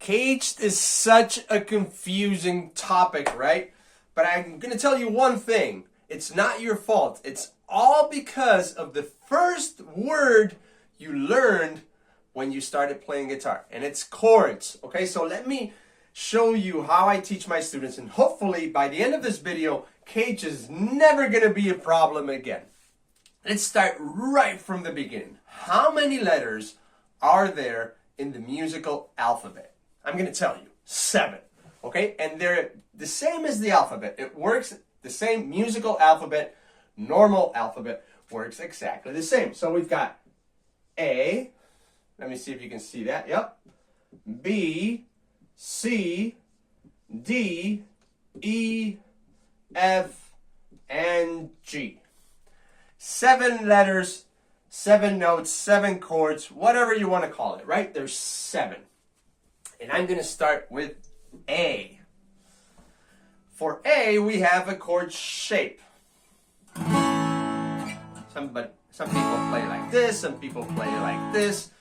Caged is such a confusing topic, right? But I'm going to tell you one thing. It's not your fault. It's all because of the first word you learned when you started playing guitar. And it's chords. Okay, so let me show you how I teach my students. And hopefully by the end of this video, caged is never going to be a problem again. Let's start right from the beginning. How many letters are there in the musical alphabet? I'm going to tell you. 7. Okay? And they're the same as the alphabet. It works the same. Musical alphabet, normal alphabet works exactly the same. So we've got A. Let me see if you can see that. Yep. B, C, D, E, F, and G. 7 letters, 7 notes, 7 chords, whatever you want to call it, right? There's 7. And I'm going to start with A. For A, we have a chord shape. Some people play like this, some people play like this.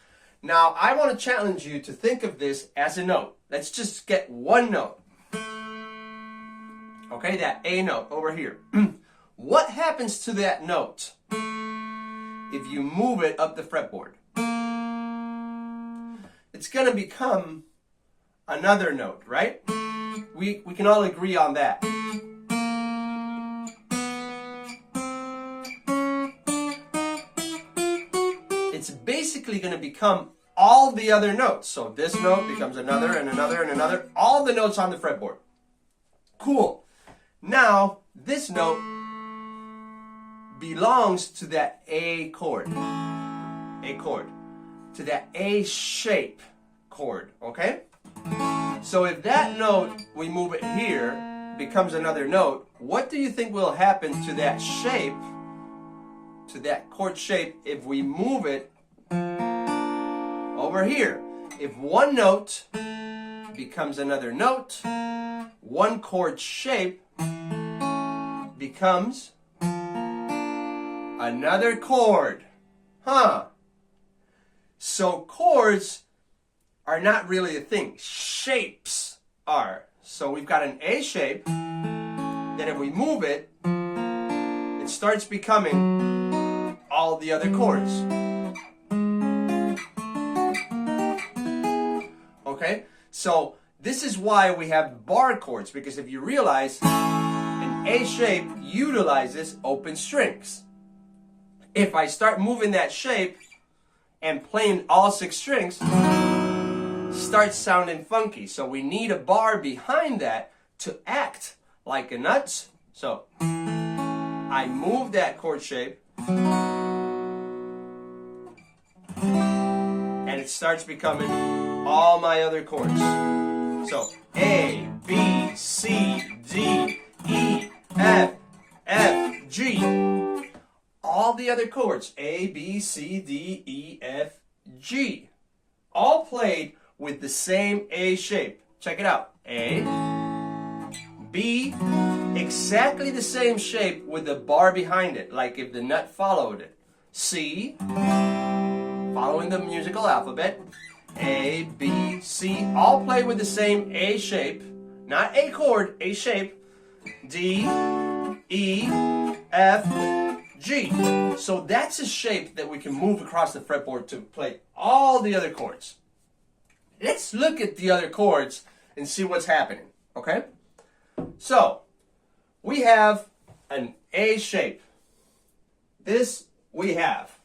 Now, I want to challenge you to think of this as a note. Let's just get one note. Okay, that A note over here. What happens to that note if you move it up the fretboard? It's going to become another note, right? We can all agree on that. It's basically going to become all the other notes. So this note becomes another and another and another. All the notes on the fretboard. Cool. Now, this note belongs to that A chord. A chord. To that A shape chord, okay? So if that note, we move it here, becomes another note, what do you think will happen to that shape, to that chord shape, if we move it over here? If one note becomes another note, one chord shape becomes another chord. Huh. So chords are not really a thing. Shapes are. So we've got an A shape. Then if we move it, it starts becoming all the other chords. Okay? So this is why we have bar chords, because if you realize, an A shape utilizes open strings. If I start moving that shape and playing all 6 strings, starts sounding funky. So we need a bar behind that to act like a nut. So I move that chord shape and it starts becoming all my other chords. So A, B, C, D, E, F, F, G. All the other chords, A, B, C, D, E, F, G. All played with the same A shape. Check it out. A, B, exactly the same shape with the bar behind it, like if the nut followed it. C, following the musical alphabet. A, B, C, all play with the same A shape. Not A chord, A shape. D, E, F, G. So that's a shape that we can move across the fretboard to play all the other chords. Let's look at the other chords and see what's happening, okay? So, we have an A shape. This we have.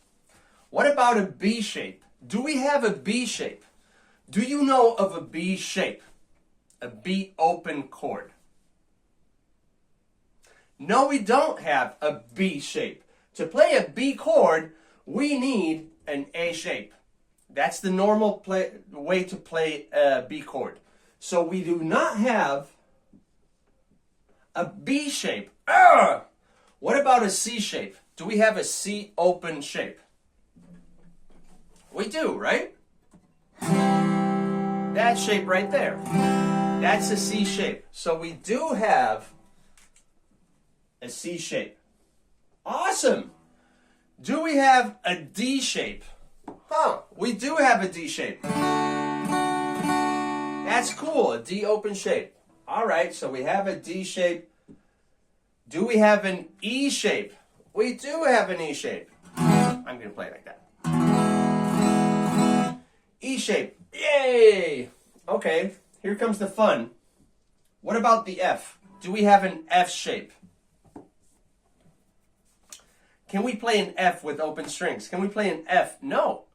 What about a B shape? Do we have a B shape? Do you know of a B shape? A B open chord? No, we don't have a B shape. To play a B chord, we need an A shape. That's the normal way to play a B chord. So we do not have a B shape. What about a C shape? Do we have a C open shape? We do, right? That shape right there. That's a C shape. So we do have a C shape. Awesome. Do we have a D shape? We do have a D shape. That's cool, a D open shape. All right, so we have a D shape. Do we have an E shape? We do have an E shape. I'm going to play it like that. E shape. Yay! Okay, here comes the fun. What about the F? Do we have an F shape? Can we play an F with open strings? Can we play an F? No.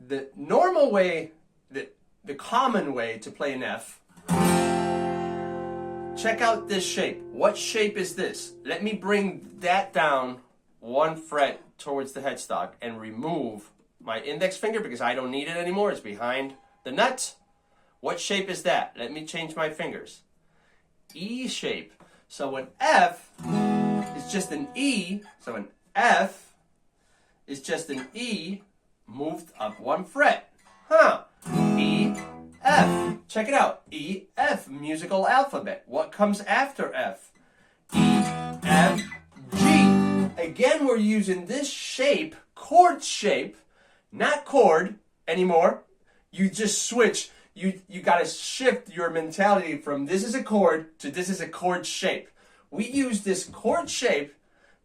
The normal way, the common way to play an F, check out this shape. What shape is this? Let me bring that down 1 fret towards the headstock and remove my index finger because I don't need it anymore. It's behind the nut. What shape is that? Let me change my fingers. E shape. So an F is just an E. So an F is just an E moved up 1 fret. Huh. E, F. Check it out. E, F, musical alphabet. What comes after F? E, F, G. Again, we're using this shape, chord shape, not chord anymore. You just switch. You got to shift your mentality from this is a chord to this is a chord shape. We use this chord shape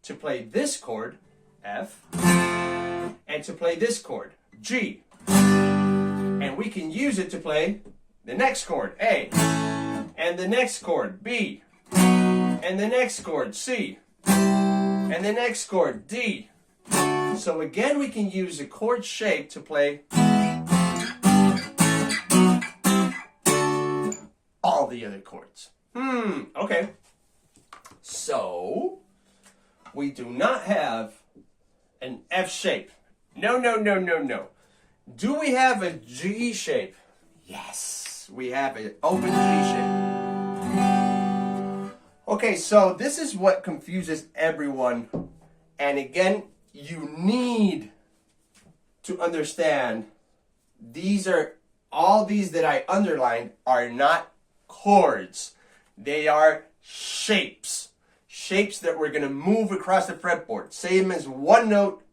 to play this chord, F, and to play this chord, G. And we can use it to play the next chord, A, and the next chord, B, and the next chord, C, and the next chord, D. So again, we can use a chord shape to play all the other chords. Okay. So, we do not have an F shape. No. Do we have a G shape? Yes, we have an open G shape. Okay, so this is what confuses everyone. And again, you need to understand all these that I underlined are not chords. They are shapes. Shapes that we're going to move across the fretboard. Same as one note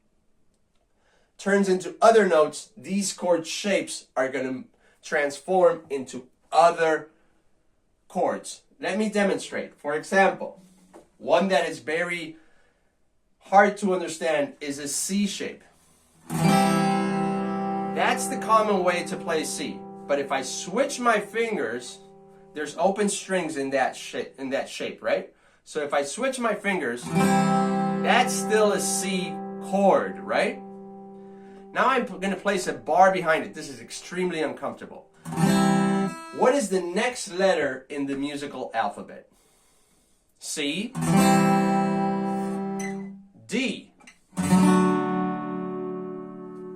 turns into other notes, these chord shapes are going to transform into other chords. Let me demonstrate. For example, one that is very hard to understand is a C shape. That's the common way to play C. But if I switch my fingers, there's open strings in that shape, right? So if I switch my fingers, that's still a C chord, right? Now I'm going to place a bar behind it. This is extremely uncomfortable. What is the next letter in the musical alphabet? C, D.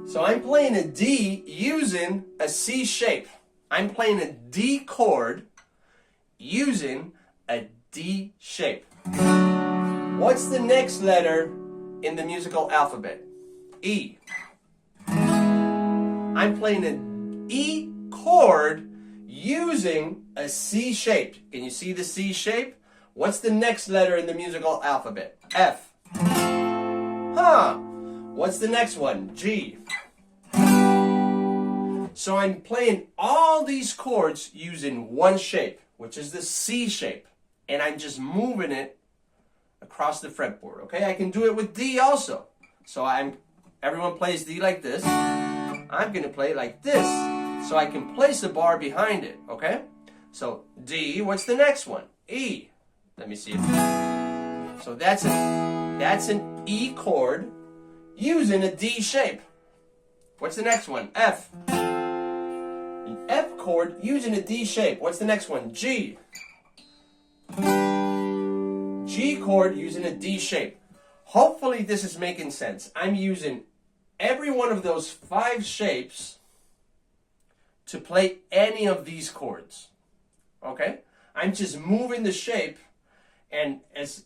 So I'm playing a D using a C shape. I'm playing a D chord using a D shape. What's the next letter in the musical alphabet? E. I'm playing an E chord using a C shape. Can you see the C shape? What's the next letter in the musical alphabet? F. What's the next one? G. So I'm playing all these chords using one shape, which is the C shape. And I'm just moving it across the fretboard, okay? I can do it with D also. So everyone plays D like this. I'm going to play it like this, so I can place a bar behind it, okay? So D, what's the next one? E. Let me see it. So that's an E chord using a D shape. What's the next one? F. An F chord using a D shape. What's the next one? G. G chord using a D shape. Hopefully this is making sense. I'm using every one of those 5 shapes to play any of these chords. Okay? I'm just moving the shape, and as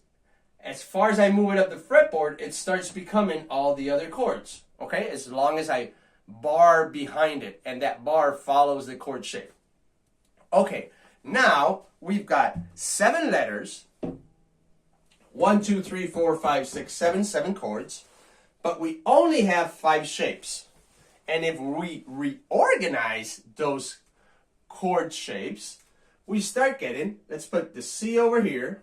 far as I move it up the fretboard, it starts becoming all the other chords. Okay? As long as I bar behind it, and that bar follows the chord shape. Okay, now we've got 7 letters. 1, 2, 3, 4, 5, 6, 7 chords. But we only have 5 shapes. And if we reorganize those chord shapes, we start getting, let's put the C over here.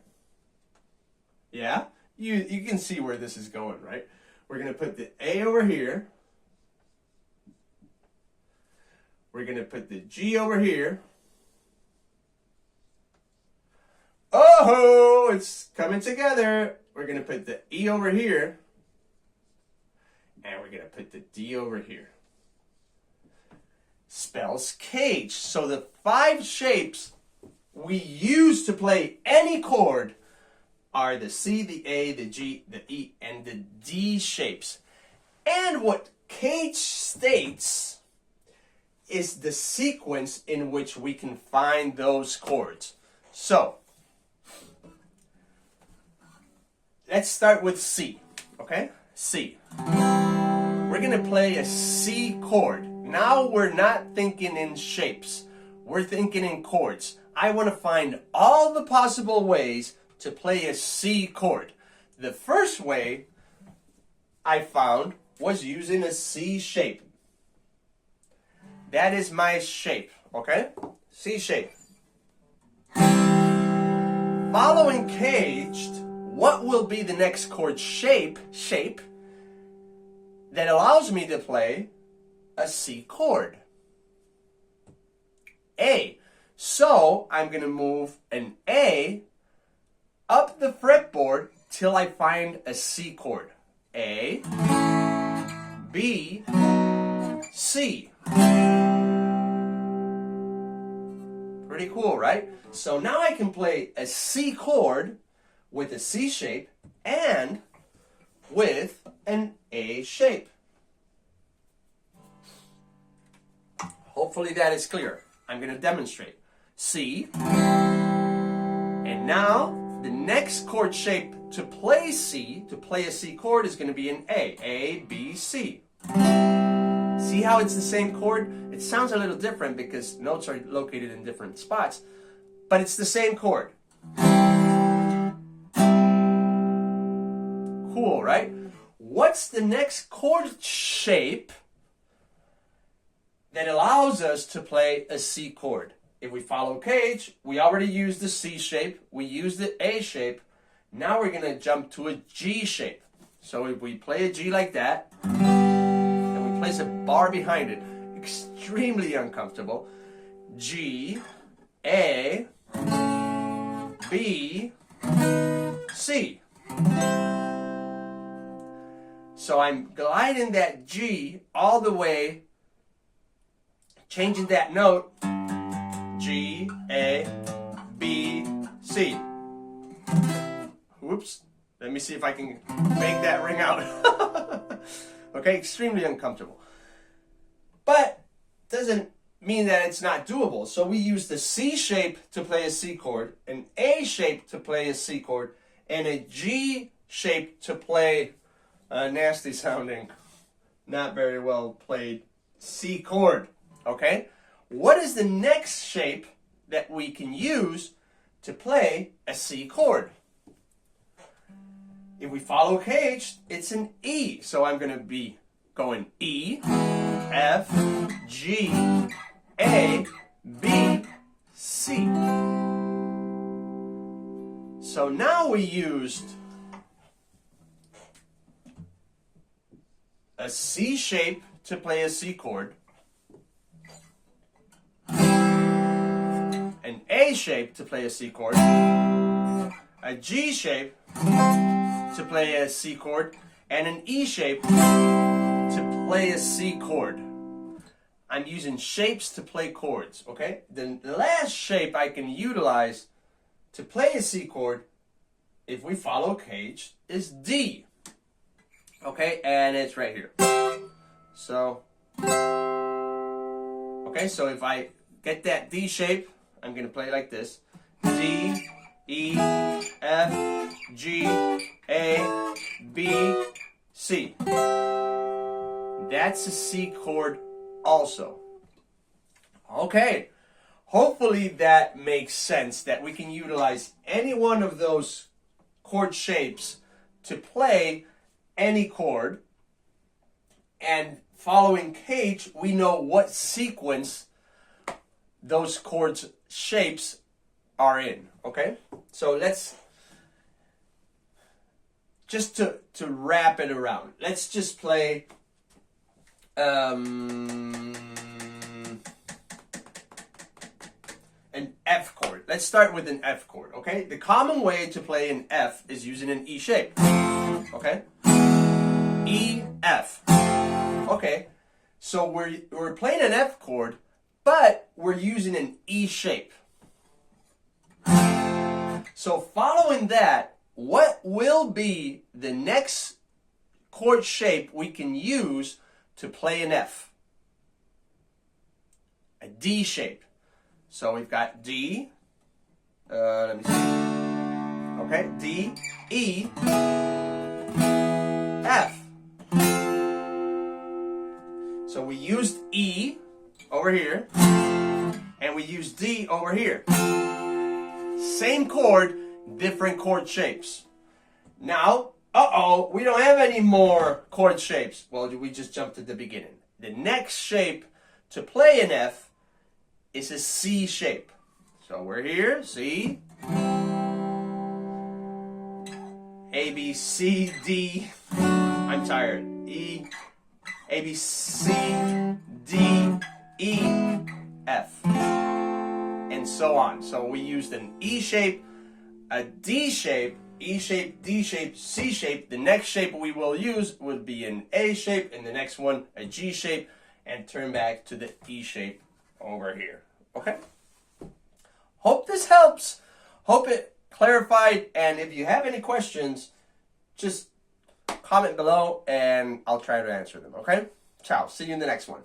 Yeah, you can see where this is going, right? We're going to put the A over here. We're going to put the G over here. Oh, it's coming together. We're going to put the E over here. And we're going to put the D over here. Spells CAGED. So the 5 shapes we use to play any chord are the C, the A, the G, the E, and the D shapes. And what CAGED states is the sequence in which we can find those chords. So, let's start with C, okay? C. We're going to play a C chord. Now we're not thinking in shapes. We're thinking in chords. I want to find all the possible ways to play a C chord. The first way I found was using a C shape. That is my shape, okay? C shape. Following CAGED, what will be the next chord shape that allows me to play a C chord? A. So I'm going to move an A up the fretboard till I find a C chord. A, B, C. Pretty cool, right? So now I can play a C chord with a C shape and with an A shape. Hopefully that is clear. I'm going to demonstrate. C. And now the next chord shape to play C, to play a C chord, is going to be an A. A, B, C. See how it's the same chord? It sounds a little different because notes are located in different spots, but it's the same chord. Cool, right? What's the next chord shape that allows us to play a C chord? If we follow CAGED, we already used the C shape, we used the A shape. Now we're going to jump to a G shape. So if we play a G like that, and we place a bar behind it, extremely uncomfortable. G, A, B, C. So I'm gliding that G all the way, changing that note, G, A, B, C. Whoops. Let me see if I can make that ring out. Okay, extremely uncomfortable. But doesn't mean that it's not doable. So we use the C shape to play a C chord, an A shape to play a C chord, and a G shape to play a nasty sounding, not very well played C chord. Okay? What is the next shape that we can use to play a C chord? If we follow CAGED, it's an E. So I'm going to be going E, F, G, A, B, C. So now we used a C shape to play a C chord, an A shape to play a C chord, a G shape to play a C chord, and an E shape to play a C chord. I'm using shapes to play chords, okay? The last shape I can utilize to play a C chord, if we follow CAGED, is D. Okay, and it's right here. So, okay, so if I get that D shape, I'm going to play like this. D, E, F, G, A, B, C. That's a C chord also. Okay, hopefully that makes sense, that we can utilize any one of those chord shapes to play any chord, and following CAGED, we know what sequence those chords shapes are in, okay? So let's just to wrap it around. Let's just play an F chord. Let's start with an F chord, okay? The common way to play an F is using an E shape, okay? E, F. Okay, so we're playing an F chord, but we're using an E shape. So following that, what will be the next chord shape we can use to play an F? A D shape. So we've got D, let me see. Okay, D, E, F. So we used E over here, and we used D over here. Same chord, different chord shapes. Now, we don't have any more chord shapes. Well, we just jumped to the beginning. The next shape to play an F is a C shape. So we're here, C, A, B, C, D, I'm tired, E, A, B, C, D, E, F, and so on. So we used an E shape, a D shape, E shape, D shape, C shape. The next shape we will use would be an A shape, and the next one a G shape, and turn back to the E shape over here. Okay? Hope this helps. Hope it clarified, and if you have any questions, just comment below and I'll try to answer them, okay? Ciao. See you in the next one.